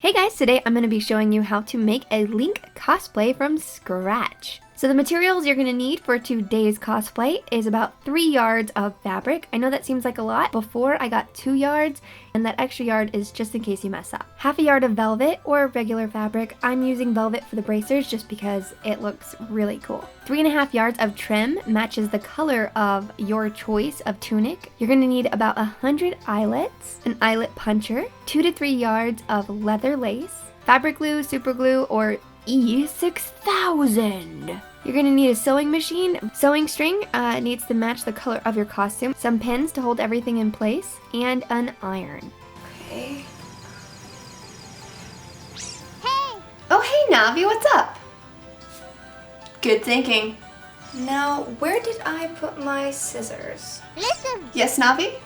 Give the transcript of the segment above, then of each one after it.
Hey guys, today I'm going to be showing you how to make a Link cosplay from scratch. So the materials you're going to need for today's cosplay is about 3 yards of fabric. I know that seems like a lot. Before I got 2 yards, and that extra yard is just in case you mess up. Half a yard of velvet or regular fabric. I'm using velvet for the bracers just because it looks really cool. 3.5 yards of trim matches the color of your choice of tunic. You're going to need about 100 eyelets, an eyelet puncher, 2 to 3 yards of leather lace, fabric glue, super glue, or E6000. You're gonna need a sewing machine. Sewing string needs to match the color of your costume, some pins to hold everything in place, and an iron. Okay. Hey! Oh, hey Navi, what's up? Good thinking. Now, where did I put my scissors? Listen! Yes, Navi?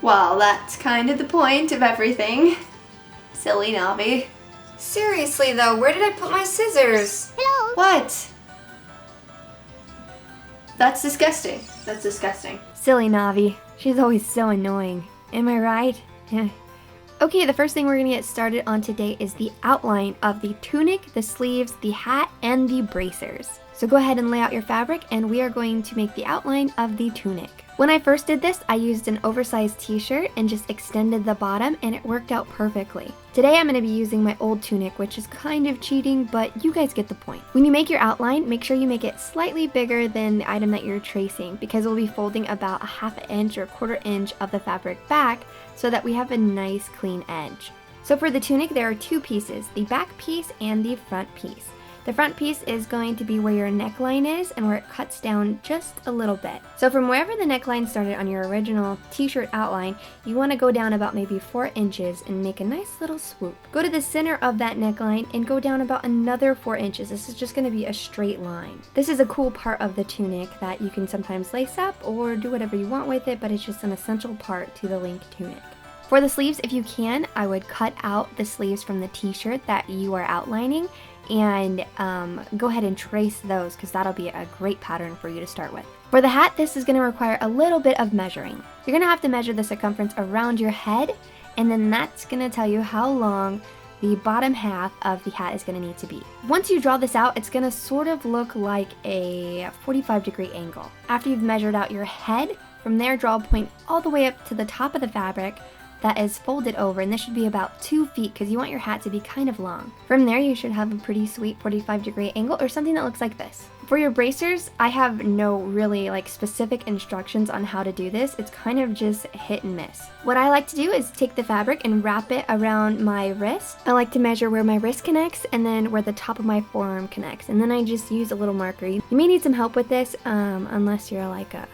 Well, that's kind of the point of everything. Silly Navi. Seriously though, where did I put my scissors? Hello! What? That's disgusting. That's disgusting. Silly Navi. She's always so annoying. Am I right? Okay, the first thing we're gonna get started on today is the outline of the tunic, the sleeves, the hat, and the bracers. So go ahead and lay out your fabric and we are going to make the outline of the tunic. When I first did this, I used an oversized t-shirt and just extended the bottom and it worked out perfectly. Today I'm going to be using my old tunic, which is kind of cheating, but you guys get the point. When you make your outline, make sure you make it slightly bigger than the item that you're tracing because we'll be folding about 1/2 inch or 1/4 inch of the fabric back so that we have a nice clean edge. So for the tunic, there are 2 pieces, the back piece and the front piece. The front piece is going to be where your neckline is and where it cuts down just a little bit. So from wherever the neckline started on your original t-shirt outline, you want to go down about maybe 4 inches and make a nice little swoop. Go to the center of that neckline and go down about another 4 inches. This is just going to be a straight line. This is a cool part of the tunic that you can sometimes lace up or do whatever you want with it, but it's just an essential part to the Link tunic. For the sleeves, if you can, I would cut out the sleeves from the t-shirt that you are outlining and go ahead and trace those because that'll be a great pattern for you to start with. For the hat, this is going to require a little bit of measuring. You're going to have to measure the circumference around your head, and then that's going to tell you how long the bottom half of the hat is going to need to be. Once you draw this out, it's going to sort of look like a 45-degree angle. After you've measured out your head, from there draw a point all the way up to the top of the fabric that is folded over, and this should be about 2 feet because you want your hat to be kind of long. From there you should have a pretty sweet 45-degree angle or something that looks like this. For your bracers, I have no really specific instructions on how to do this. It's kind of just hit and miss. What I like to do is take the fabric and wrap it around my wrist. I like to measure where my wrist connects and then where the top of my forearm connects, and then I just use a little marker. You may need some help with this unless you're like a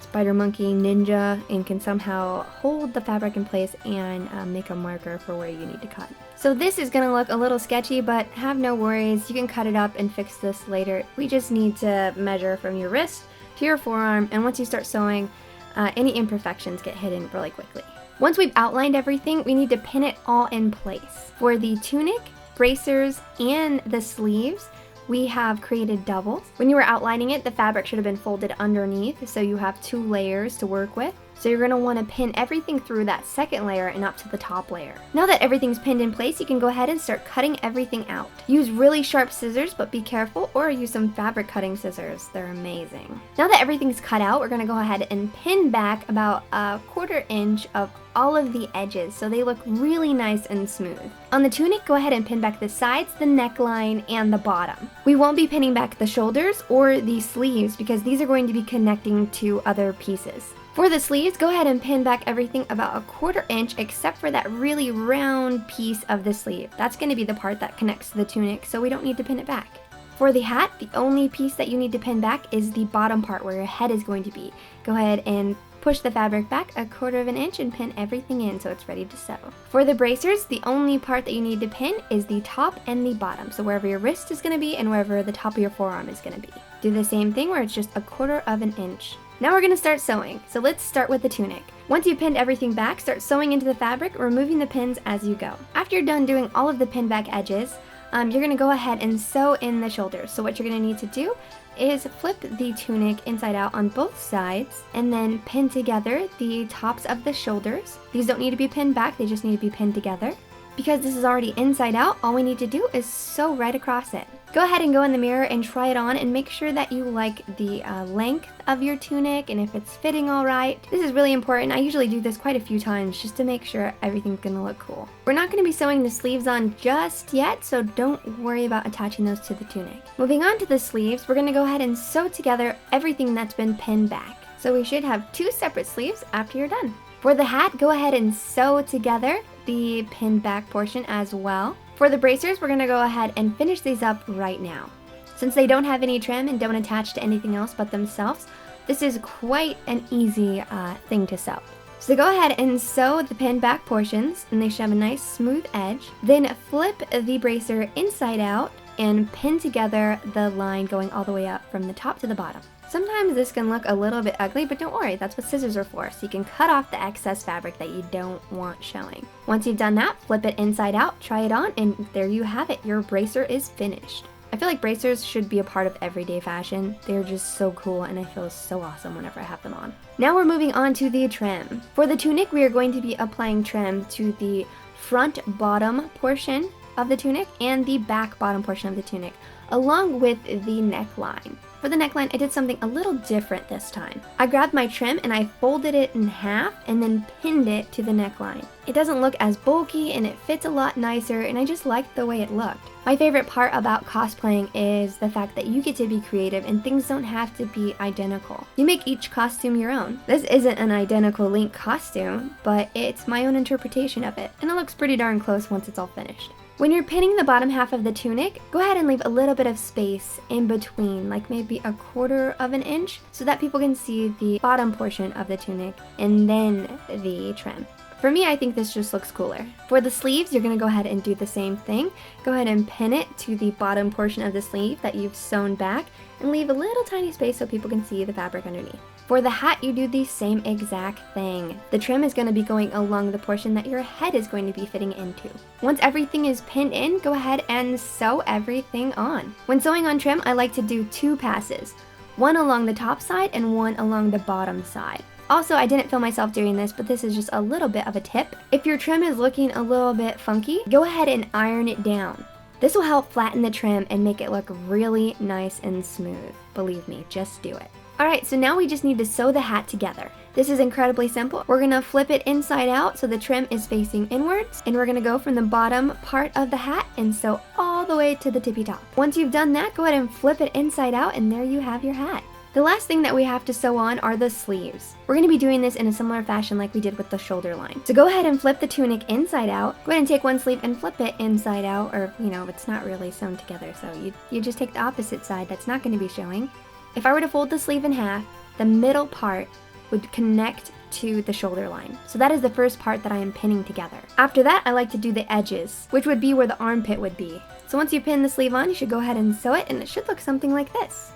spider monkey ninja and can somehow hold the fabric in place and make a marker for where you need to cut. So this is going to look a little sketchy, but have no worries. You can cut it up and fix this later. We just need to measure from your wrist to your forearm, and once you start sewing, any imperfections get hidden really quickly. Once we've outlined everything, we need to pin it all in place. For the tunic, bracers, and the sleeves, we have created doubles. When you were outlining it, the fabric should have been folded underneath, so you have 2 layers to work with. So you're going to want to pin everything through that second layer and up to the top layer. Now that everything's pinned in place, you can go ahead and start cutting everything out. Use really sharp scissors, but be careful, or use some fabric cutting scissors. They're amazing. Now that everything's cut out, we're going to go ahead and pin back about 1/4 inch of all of the edges so they look really nice and smooth. On the tunic, go ahead and pin back the sides, the neckline, and the bottom. We won't be pinning back the shoulders or the sleeves because these are going to be connecting to other pieces. For the sleeves, go ahead and pin back everything about 1/4 inch except for that really round piece of the sleeve. That's going to be the part that connects to the tunic, so we don't need to pin it back. For the hat, the only piece that you need to pin back is the bottom part where your head is going to be. Go ahead and push the fabric back 1/4 inch and pin everything in so it's ready to sew. For the bracers, the only part that you need to pin is the top and the bottom, so wherever your wrist is going to be and wherever the top of your forearm is going to be. Do the same thing where it's just 1/4 inch. Now we're going to start sewing, so let's start with the tunic. Once you've pinned everything back, start sewing into the fabric, removing the pins as you go. After you're done doing all of the pin back edges, you're gonna go ahead and sew in the shoulders. So what you're gonna need to do is flip the tunic inside out on both sides and then pin together the tops of the shoulders. These don't need to be pinned back, they just need to be pinned together. Because this is already inside out, all we need to do is sew right across it. Go ahead and go in the mirror and try it on and make sure that you like the length of your tunic and if it's fitting all right. This is really important. I usually do this quite a few times just to make sure everything's gonna look cool. We're not gonna be sewing the sleeves on just yet, so don't worry about attaching those to the tunic. Moving on to the sleeves, we're gonna go ahead and sew together everything that's been pinned back. So we should have 2 separate sleeves after you're done. For the hat, go ahead and sew together the pinned back portion as well. For the bracers, we're gonna go ahead and finish these up right now. Since they don't have any trim and don't attach to anything else but themselves, this is quite an easy thing to sew. So go ahead and sew the pinned back portions, and they should have a nice smooth edge. Then flip the bracer inside out and pin together the line going all the way up from the top to the bottom. Sometimes this can look a little bit ugly, but don't worry, that's what scissors are for, so you can cut off the excess fabric that you don't want showing. Once you've done that, flip it inside out, try it on, and there you have it, your bracer is finished. I feel like bracers should be a part of everyday fashion. They're just so cool and I feel so awesome whenever I have them on. Now we're moving on to the trim. For the tunic, we are going to be applying trim to the front bottom portion of the tunic and the back bottom portion of the tunic, along with the neckline. For the neckline, I did something a little different this time. I grabbed my trim and I folded it in half and then pinned it to the neckline. It doesn't look as bulky and it fits a lot nicer, and I just liked the way it looked. My favorite part about cosplaying is the fact that you get to be creative and things don't have to be identical. You make each costume your own. This isn't an identical Link costume, but it's my own interpretation of it, and it looks pretty darn close once it's all finished. When you're pinning the bottom half of the tunic, go ahead and leave a little bit of space in between, like maybe 1/4 of an inch, so that people can see the bottom portion of the tunic and then the trim. For me, I think this just looks cooler. For the sleeves, you're gonna go ahead and do the same thing. Go ahead and pin it to the bottom portion of the sleeve that you've sewn back and leave a little tiny space so people can see the fabric underneath. For the hat, you do the same exact thing. The trim is gonna be going along the portion that your head is going to be fitting into. Once everything is pinned in, go ahead and sew everything on. When sewing on trim, I like to do 2 passes. One along the top side and one along the bottom side. Also, I didn't film myself doing this, but this is just a little bit of a tip. If your trim is looking a little bit funky, go ahead and iron it down. This will help flatten the trim and make it look really nice and smooth. Believe me, just do it. Alright, so now we just need to sew the hat together. This is incredibly simple. We're gonna flip it inside out so the trim is facing inwards, and we're gonna go from the bottom part of the hat and sew all the way to the tippy top. Once you've done that, go ahead and flip it inside out, and there you have your hat. The last thing that we have to sew on are the sleeves. We're going to be doing this in a similar fashion like we did with the shoulder line. So go ahead and flip the tunic inside out. Go ahead and take one sleeve and flip it inside out, or it's not really sewn together, so you just take the opposite side that's not going to be showing. If I were to fold the sleeve in half, the middle part would connect to the shoulder line. So that is the first part that I am pinning together. After that, I like to do the edges, which would be where the armpit would be. So once you pin the sleeve on, you should go ahead and sew it, and it should look something like this.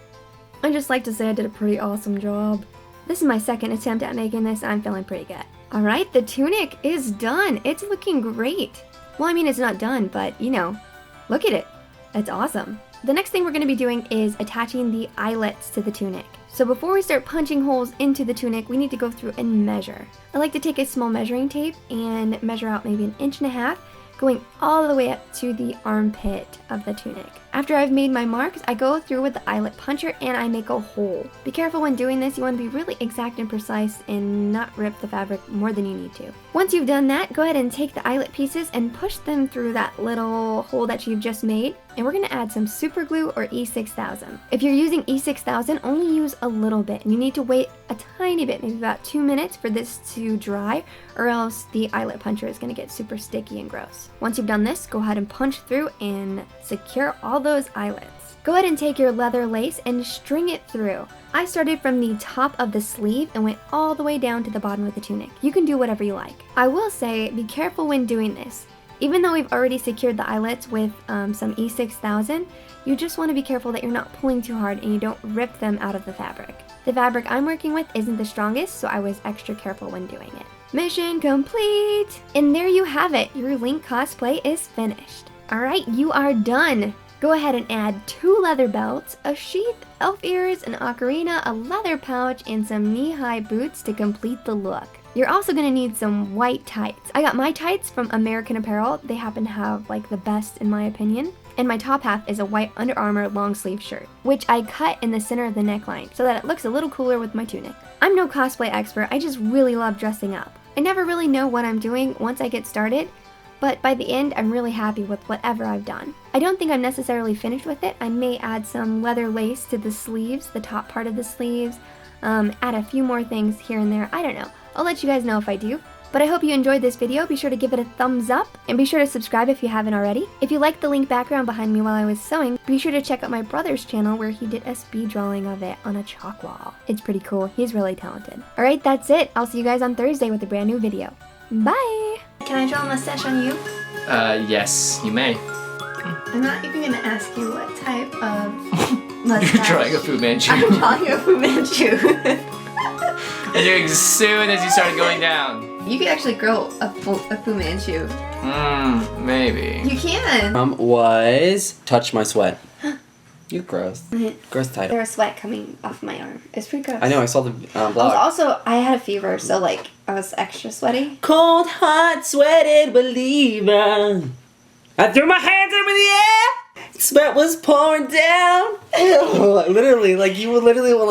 I'd just like to say I did a pretty awesome job. This is my second attempt at making this, and I'm feeling pretty good. Alright, the tunic is done. It's looking great. Well, I mean, it's not done, but look at it. It's awesome. The next thing we're going to be doing is attaching the eyelets to the tunic. So before we start punching holes into the tunic, we need to go through and measure. I like to take a small measuring tape and measure out maybe 1.5 inches, going all the way up to the armpit of the tunic. After I've made my marks, I go through with the eyelet puncher and I make a hole. Be careful when doing this. You want to be really exact and precise and not rip the fabric more than you need to. Once you've done that, go ahead and take the eyelet pieces and push them through that little hole that you've just made. And we're going to add some super glue or E6000. If you're using E6000, only use a little bit. And you need to wait a tiny bit, maybe about 2 minutes for this to dry, or else the eyelet puncher is going to get super sticky and gross. Once you've done this, go ahead and punch through and secure all those eyelets. Go ahead and take your leather lace and string it through. I started from the top of the sleeve and went all the way down to the bottom of the tunic. You can do whatever you like. I will say, be careful when doing this. Even though we've already secured the eyelets with some E6000, you just want to be careful that you're not pulling too hard and you don't rip them out of the fabric. The fabric I'm working with isn't the strongest, so I was extra careful when doing it. Mission complete! And there you have it, your Link cosplay is finished. Alright, you are done. Go ahead and add 2 leather belts, a sheath, elf ears, an ocarina, a leather pouch, and some knee-high boots to complete the look. You're also going to need some white tights. I got my tights from American Apparel. They happen to have like the best in my opinion. And my top half is a white Under Armour long sleeve shirt, which I cut in the center of the neckline so that it looks a little cooler with my tunic. I'm no cosplay expert, I just really love dressing up. I never really know what I'm doing once I get started, but by the end I'm really happy with whatever I've done. I don't think I'm necessarily finished with it. I may add some leather lace to the sleeves, the top part of the sleeves, add a few more things here and there, I don't know. I'll let you guys know if I do. But I hope you enjoyed this video. Be sure to give it a thumbs up and be sure to subscribe if you haven't already. If you liked the link background behind me while I was sewing, be sure to check out my brother's channel where he did a speed drawing of it on a chalk wall. It's pretty cool. He's really talented. Alright, that's it. I'll see you guys on Thursday with a brand new video. Bye! Can I draw a mustache on you? Yes, you may. I'm not even gonna ask you what type of mustache. You're drawing a Fu Manchu. I'm drawing a Fu Manchu. And as soon as you started going down. You could actually grow a Fu Manchu. Maybe. You can. Was touch my sweat. You gross. Gross title. There was sweat coming off my arm. It's pretty gross. I know, I saw the blog. I had a fever, so like I was extra sweaty. Cold, hot, sweated believer. I threw my hands up in the air. Sweat was pouring down. Literally, like you would literally like